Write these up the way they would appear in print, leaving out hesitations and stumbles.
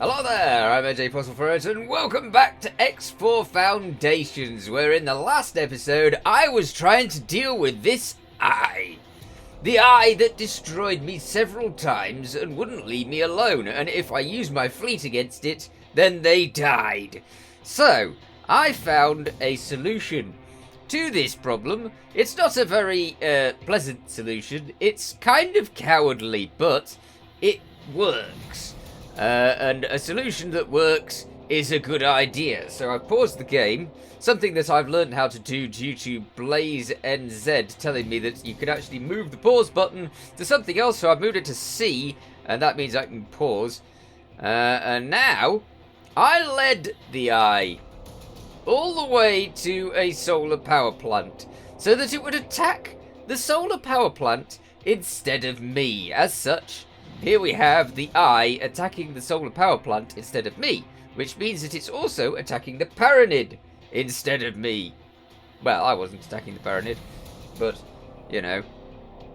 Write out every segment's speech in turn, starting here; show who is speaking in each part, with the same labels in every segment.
Speaker 1: Hello there, I'm PuzzleFerret and welcome back to X4 Foundations, where in the last episode I was trying to deal with this eye. The eye that destroyed me several times and wouldn't leave me alone, and if I used my fleet against it, then they died. So, I found a solution to this problem. It's not a very pleasant solution, it's kind of cowardly, but it works. And a solution that works is a good idea. So I've paused the game, something that I've learned how to do due to Blaze NZ telling me that you can actually move the pause button to something else, so I've moved it to C, and that means I can pause. And now, I led the eye all the way to a solar power plant, so that it would attack the solar power plant instead of me. As such, here we have the eye attacking the solar power plant instead of me, which means that it's also attacking the Paranid instead of me. Well, I wasn't attacking the Paranid, but, you know.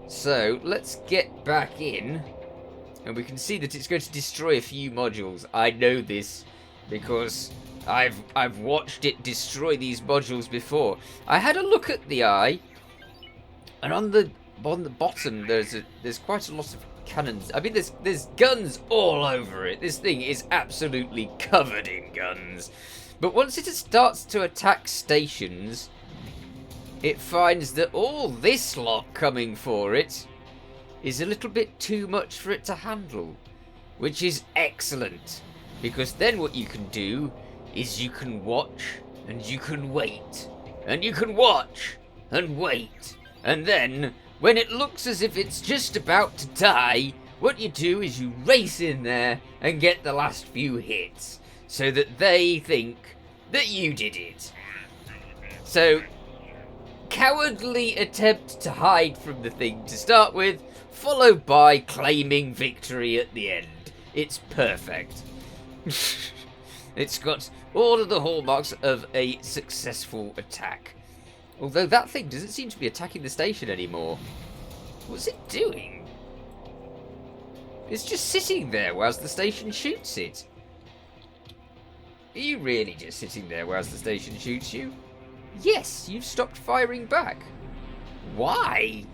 Speaker 1: So, let's get back in, and we can see that it's going to destroy a few modules. I know this, because I've watched it destroy these modules before. I had a look at the eye, and on the bottom there's quite a lot of cannons. I mean, there's guns all over it. This thing is absolutely covered in guns. But once it starts to attack stations, it finds that all this lot coming for it is a little bit too much for it to handle, which is excellent, because then what you can do is you can watch and you can wait and you can watch and wait, and then when it looks as if it's just about to die, what you do is you race in there and get the last few hits, so that they think that you did it. So, cowardly attempt to hide from the thing to start with, followed by claiming victory at the end. It's perfect. It's got all of the hallmarks of a successful attack. Although that thing doesn't seem to be attacking the station anymore. What's it doing? It's just sitting there whilst the station shoots it. Are you really just sitting there whilst the station shoots you? Yes, you've stopped firing back. Why?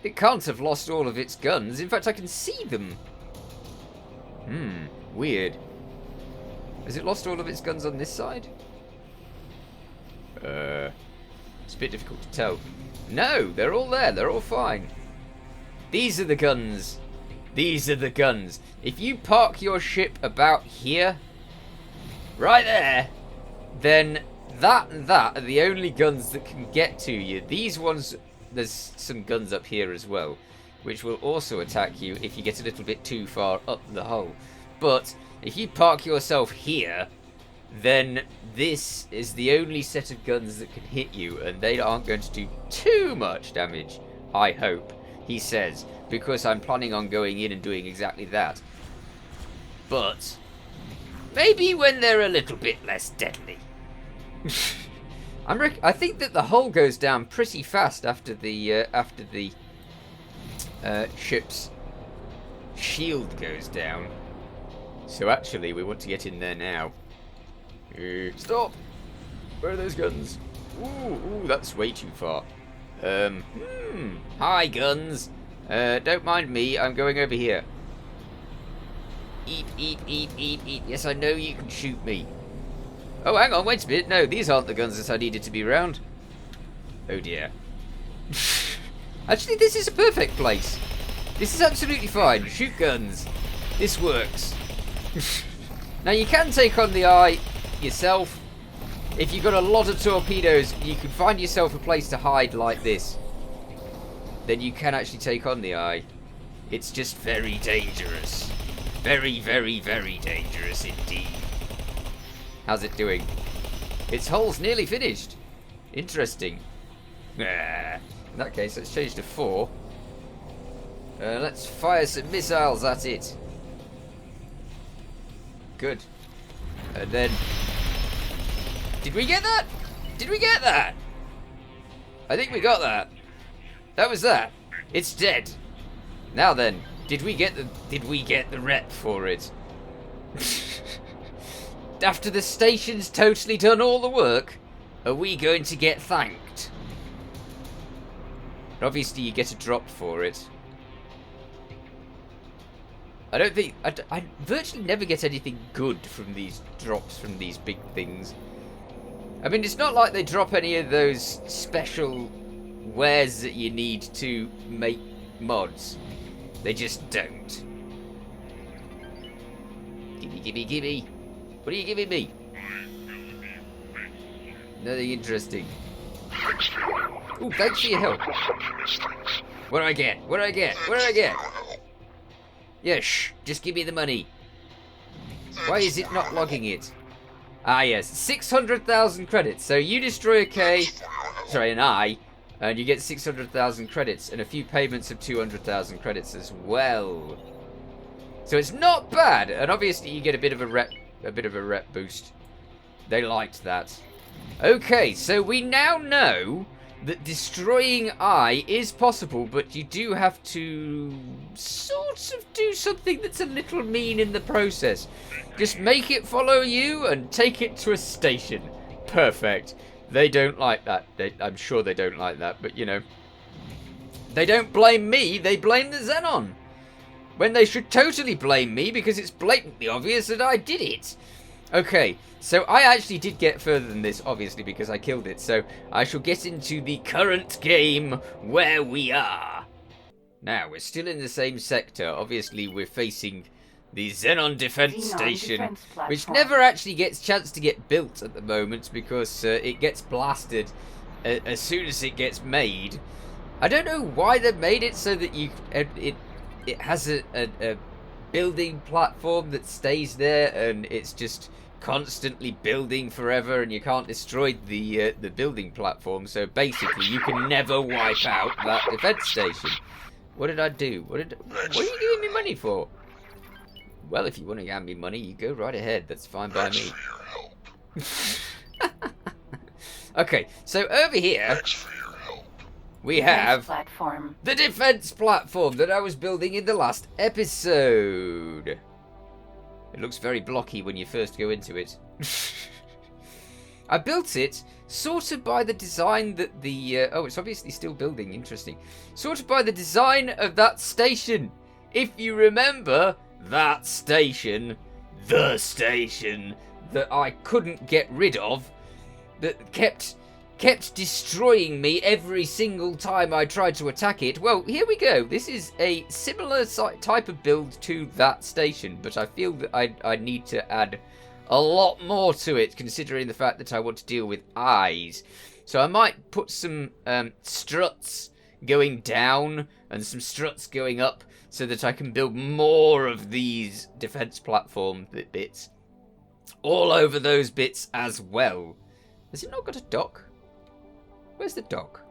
Speaker 1: It can't have lost all of its guns. In fact, I can see them. Weird. Has it lost all of its guns on this side? It's a bit difficult to tell. No, they're all there. They're all fine. These are the guns. These are the guns. If you park your ship about here, right there, then that and that are the only guns that can get to you. These ones, there's some guns up here as well, which will also attack you if you get a little bit too far up the hull. But if you park yourself here, then this is the only set of guns that can hit you, and they aren't going to do too much damage, I hope, he says, because I'm planning on going in and doing exactly that. But maybe when they're a little bit less deadly. I think that the hull goes down pretty fast after the ship's shield goes down. So actually, we want to get in there now. Stop! Where are those guns? Ooh, that's way too far. Hi, guns. Don't mind me, I'm going over here. Eat, eat, eat, eat, eat. Yes, I know you can shoot me. Oh, hang on, wait a minute. No, these aren't the guns that I needed to be around. Oh, dear. Actually, this is a perfect place. This is absolutely fine. Shoot guns. This works. Now, you can take on the eye yourself. If you've got a lot of torpedoes, you can find yourself a place to hide like this. Then you can actually take on the eye. It's just very dangerous. Very, very, very dangerous indeed. How's it doing? Its hull's nearly finished. Interesting. In that case, let's change to 4. Let's fire some missiles at it. Good. And then... Did we get that? Did we get that? I think we got that. That was that. It's dead. Now then, did we get the rep for it? After the station's totally done all the work, are we going to get thanked? And obviously you get a drop for it. I don't think... I virtually never get anything good from these drops from these big things. I mean, it's not like they drop any of those special wares that you need to make mods. They just don't. Gimme, gimme, gimme. What are you giving me? Nothing interesting. Ooh, thanks for your help. What do I get? What do I get? What do I get? Yeah, shh. Just give me the money. Why is it not logging it? Ah, yes. 600,000 credits. So you destroy a K... Sorry, an I. And you get 600,000 credits. And a few payments of 200,000 credits as well. So it's not bad. And obviously you get a bit of a rep boost. They liked that. Okay, so we now know that destroying I is possible, but you do have to sort of do something that's a little mean in the process. Just make it follow you and take it to a station. Perfect. They don't like that. I'm sure they don't like that, but you know. They don't blame me, they blame the Xenon. When they should totally blame me because it's blatantly obvious that I did it. Okay, so I actually did get further than this, obviously, because I killed it. So I shall get into the current game where we are. Now, we're still in the same sector. Obviously, we're facing the Xenon Defense Station, which never actually gets a chance to get built at the moment because it gets blasted as soon as it gets made. I don't know why they made it so that it has a building platform that stays there and it's just constantly building forever and you can't destroy the building platform, so basically you can never wipe out that defense station. What did I do? What are you giving me money for? Well, if you want to hand me money, you go right ahead. That's fine by me. Okay, so over here we have the defense platform that I was building in the last episode. It looks very blocky when you first go into it. I built it sort of by the design that the... oh, it's obviously still building. Interesting. Sort of by the design of that station. If you remember, that station, the station that I couldn't get rid of, that kept destroying me every single time I tried to attack it. Well, here we go. This is a similar type of build to that station, but I feel that I need to add a lot more to it, considering the fact that I want to deal with eyes. So I might put some struts going down and some struts going up so that I can build more of these defense platform bits all over those bits as well. Has it not got a dock? Where's the dock?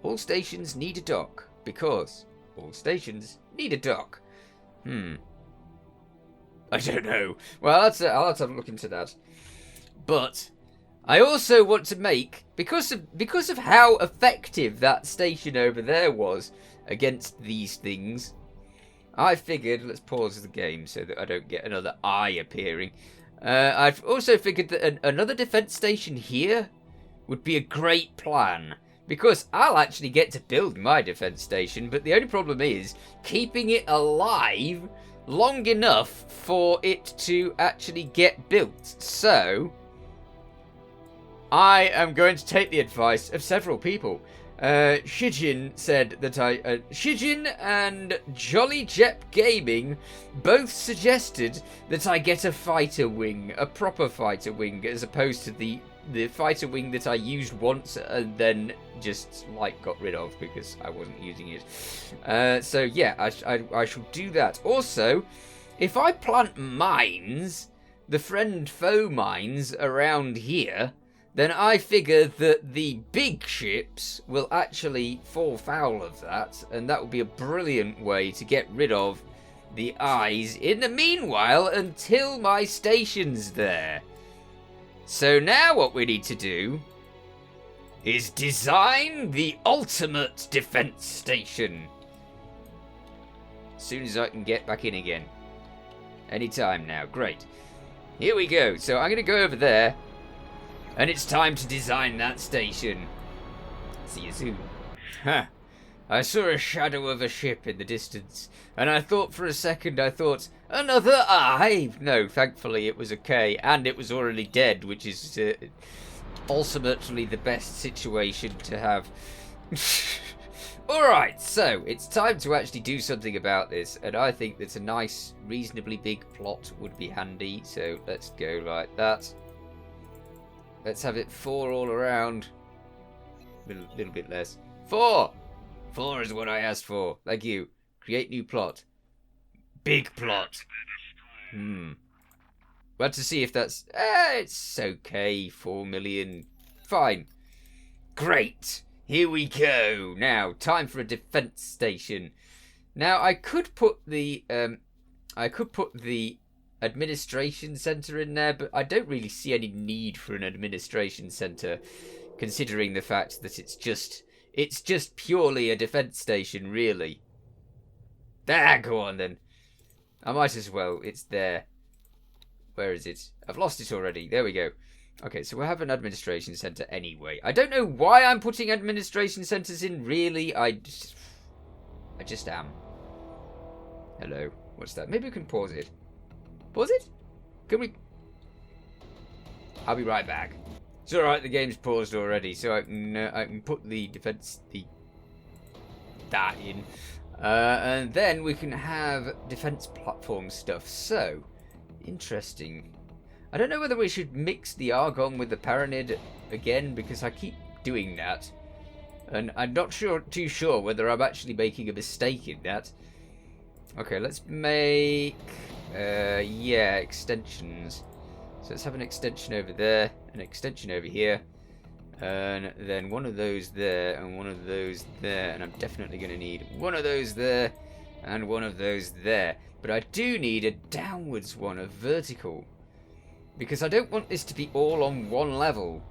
Speaker 1: All stations need a dock, because all stations need a dock. I don't know. Well, I'll have to look into that. But I also want to make, because of how effective that station over there was against these things, I figured, let's pause the game so that I don't get another eye appearing. I've also figured that another defense station here would be a great plan, because I'll actually get to build my defense station, but the only problem is keeping it alive long enough for it to actually get built. So I am going to take the advice of several people. Shijin said that Shijin and Jolly Jep Gaming both suggested that I get a fighter wing, a proper fighter wing, as opposed to the fighter wing that I used once and then just got rid of because I wasn't using it. So yeah, I shall do that. Also, if I plant mines, the friend-foe mines around here, then I figure that the big ships will actually fall foul of that, and that would be a brilliant way to get rid of the eyes in the meanwhile until my station's there. So now what we need to do is design the ultimate defense station. As soon as I can get back in again. Anytime now. Great. Here we go. So I'm going to go over there. And it's time to design that station. See you soon. Huh. I saw a shadow of a ship in the distance. And I thought for a second, another eye. No, thankfully it was a K. And it was already dead, which is ultimately the best situation to have. Alright, so it's time to actually do something about this, and I think that a nice, reasonably big plot would be handy, so let's go like that. Let's have it 4 all around. Little bit less. 4! 4 is what I asked for. Thank you. Create new plot. Big plot. Well, to see if that's... it's okay. 4 million. Fine. Great. Here we go. Now, time for a defense station. Now, I could put the administration center in there, but I don't really see any need for an administration center, considering the fact that it's just purely a defense station, really. There, go on then. I might as well. It's there. Where is it? I've lost it already. There we go. Okay, so we'll have an administration center anyway. I don't know why I'm putting administration centers in, really. I just am. Hello. What's that? Maybe we can pause it. Pause it? Can we? I'll be right back. It's alright, the game's paused already, so I can put the that in. And then we can have defense platform stuff. So, interesting. I don't know whether we should mix the argon with the paranid again, because I keep doing that. And I'm not too sure whether I'm actually making a mistake in that. Okay, let's make... yeah, extensions. So let's have an extension over there, an extension over here, and then one of those there, and one of those there, and I'm definitely going to need one of those there, and one of those there. But I do need a downwards one, a vertical, because I don't want this to be all on one level.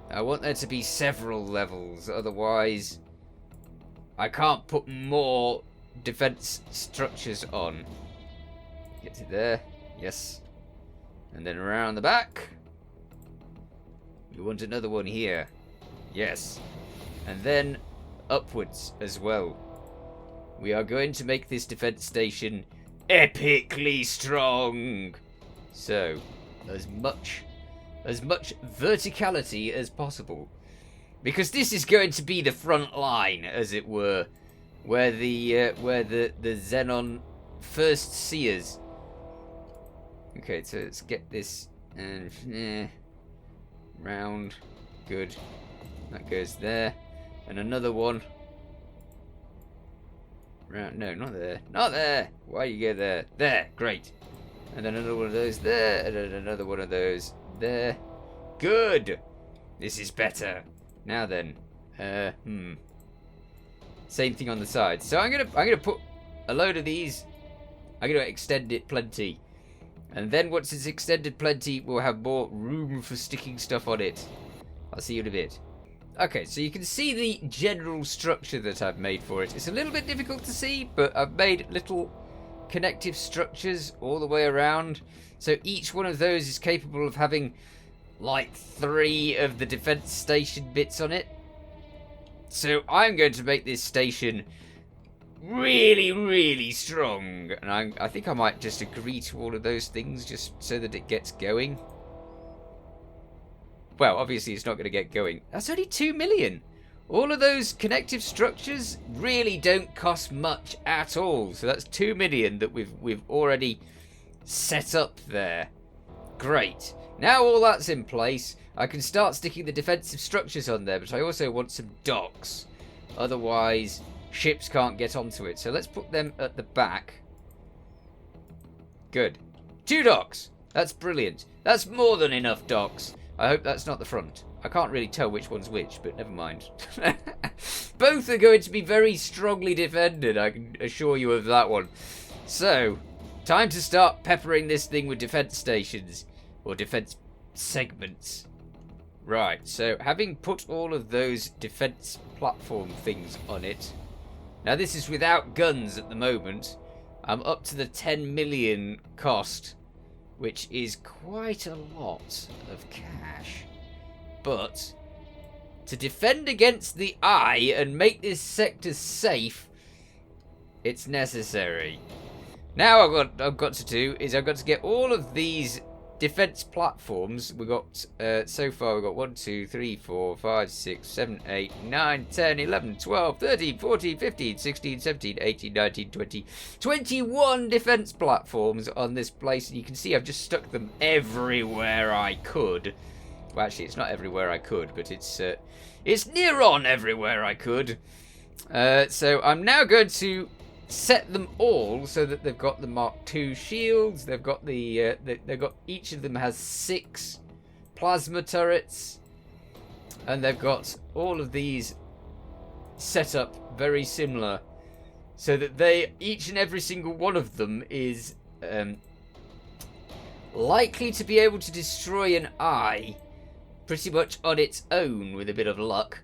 Speaker 1: I want there to be several levels, otherwise I can't put more defense structures on. Get to there, yes. And then around the back. We want another one here. Yes. And then upwards as well. We are going to make this defense station epically strong. So, as much verticality as possible. Because this is going to be the front line, as it were, where the Xenon first see us. Okay, so let's get this and round. Good. That goes there. And another one. Round. No, not there. Not there. Why you go there? There. Great. And then another one of those there. And then another one of those there. Good. This is better. Now then. Same thing on the side. So I'm gonna put a load of these. I'm gonna extend it plenty. And then once it's extended plenty, we'll have more room for sticking stuff on it. I'll see you in a bit. Okay, so you can see the general structure that I've made for it. It's a little bit difficult to see, but I've made little connective structures all the way around. So each one of those is capable of having like 3 of the defense station bits on it. So I'm going to make this station really, really strong, and I think I might just agree to all of those things just so that it gets going. Well, obviously it's not going to get going. That's only 2 million. All of those connective structures really don't cost much at all. So that's 2 million that we've already set up there. Great. Now all that's in place, I can start sticking the defensive structures on there, but I also want some docks. Otherwise, ships can't get onto it. So let's put them at the back. Good. 2 docks. That's brilliant. That's more than enough docks. I hope that's not the front. I can't really tell which one's which, but never mind. Both are going to be very strongly defended, I can assure you of that one. So, time to start peppering this thing with defense stations. Or defense segments. Right, so having put all of those defense platform things on it. Now this is without guns at the moment. I'm up to the 10 million cost, which is quite a lot of cash. But to defend against the Eye and make this sector safe, it's necessary. Now I've got to do is I've got to get all of these defense platforms. We got so far we've got 1, 2, 3, 4, 5, 6, 7, 8, 9, 10, 11, 12, 13, 14, 15, 16, 17, 18, 19, 20, 21 defense platforms on this place. And you can see I've just stuck them everywhere I could. Well, actually, it's not everywhere I could, but it's near on everywhere I could. So I'm now going to set them all so that they've got the Mark II shields. They've got each of them has 6 plasma turrets, and they've got all of these set up very similar, so that each and every single one of them is likely to be able to destroy an Eye pretty much on its own with a bit of luck.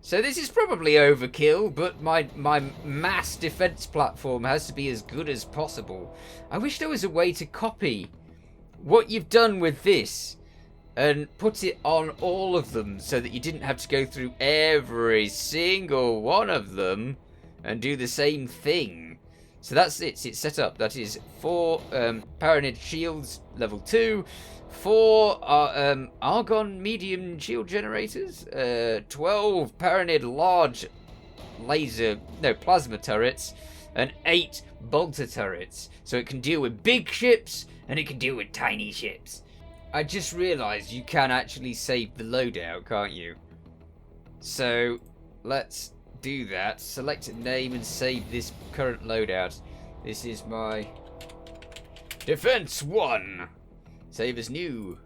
Speaker 1: So this is probably overkill, but my mass defense platform has to be as good as possible. I wish there was a way to copy what you've done with this and put it on all of them so that you didn't have to go through every single one of them and do the same thing. So that's it. It's set up. That is 4 Paranid shields, level 2. 4 Argon medium shield generators, 12 Paranid large plasma turrets, and 8 bolter turrets. So it can deal with big ships and it can deal with tiny ships. I just realised you can actually save the loadout, can't you? So let's do that. Select a name and save this current loadout. This is my Defense 1. Save as new.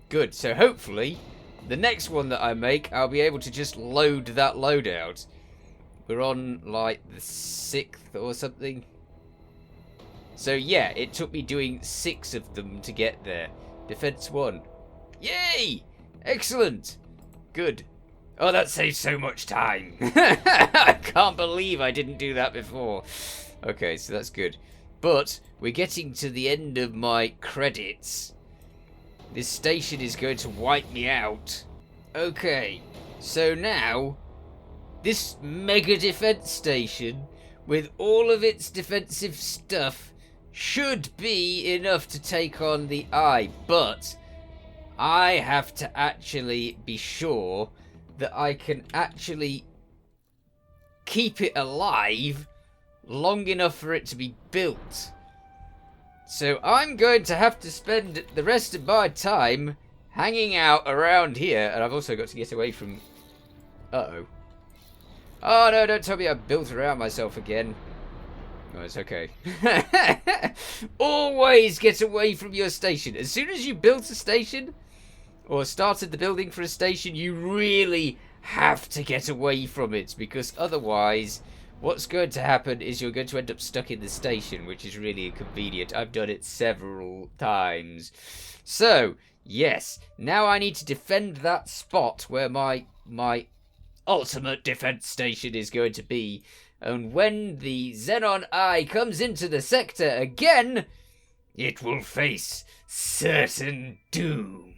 Speaker 1: Good, so hopefully the next one that I make, I'll be able to just load that loadout. We're on like the 6th or something. So yeah, it took me doing 6 of them to get there. Defense 1. Yay! Excellent. Good. Oh, that saves so much time. I can't believe I didn't do that before. Okay, so that's good. But we're getting to the end of my credits. This station is going to wipe me out. Okay, so now this mega defense station with all of its defensive stuff should be enough to take on the Eye, but I have to actually be sure that I can actually keep it alive long enough for it to be built. So I'm going to have to spend the rest of my time hanging out around here, and I've also got to get away from... Uh-oh. Oh no, don't tell me I built around myself again. Oh, it's okay. Always get away from your station. As soon as you built a station, or started the building for a station, you really have to get away from it, because otherwise what's going to happen is you're going to end up stuck in the station, which is really inconvenient. I've done it several times. So, yes, now I need to defend that spot where my ultimate defense station is going to be. And when the Xenon I comes into the sector again, it will face certain doom.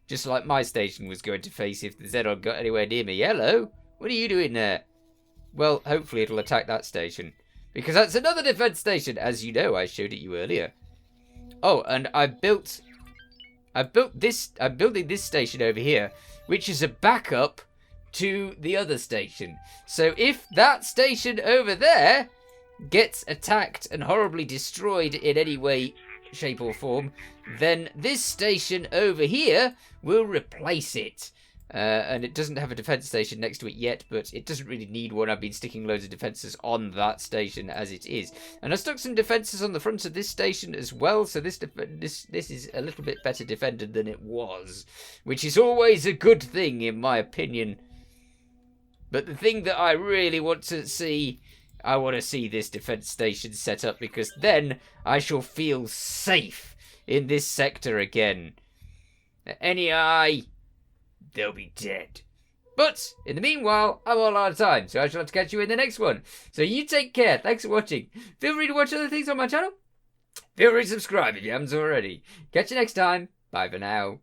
Speaker 1: Just like my station was going to face if the Xenon got anywhere near me. Hello? What are you doing there? Well, hopefully it'll attack that station, because that's another defense station, as you know. I showed it you earlier. Oh, and I'm building this station over here, which is a backup to the other station. So if that station over there gets attacked and horribly destroyed in any way, shape or form, then this station over here will replace it. And it doesn't have a defense station next to it yet, but it doesn't really need one. I've been sticking loads of defenses on that station as it is. And I stuck some defenses on the front of this station as well, so this is a little bit better defended than it was, which is always a good thing in my opinion. But the thing that I really want to see, I want to see this defense station set up, because then I shall feel safe in this sector again. Any Eye, they'll be dead. But in the meanwhile, I'm all out of time, so I shall have to catch you in the next one. So you take care. Thanks for watching. Feel free to watch other things on my channel. Feel free to subscribe if you haven't already. Catch you next time. Bye for now.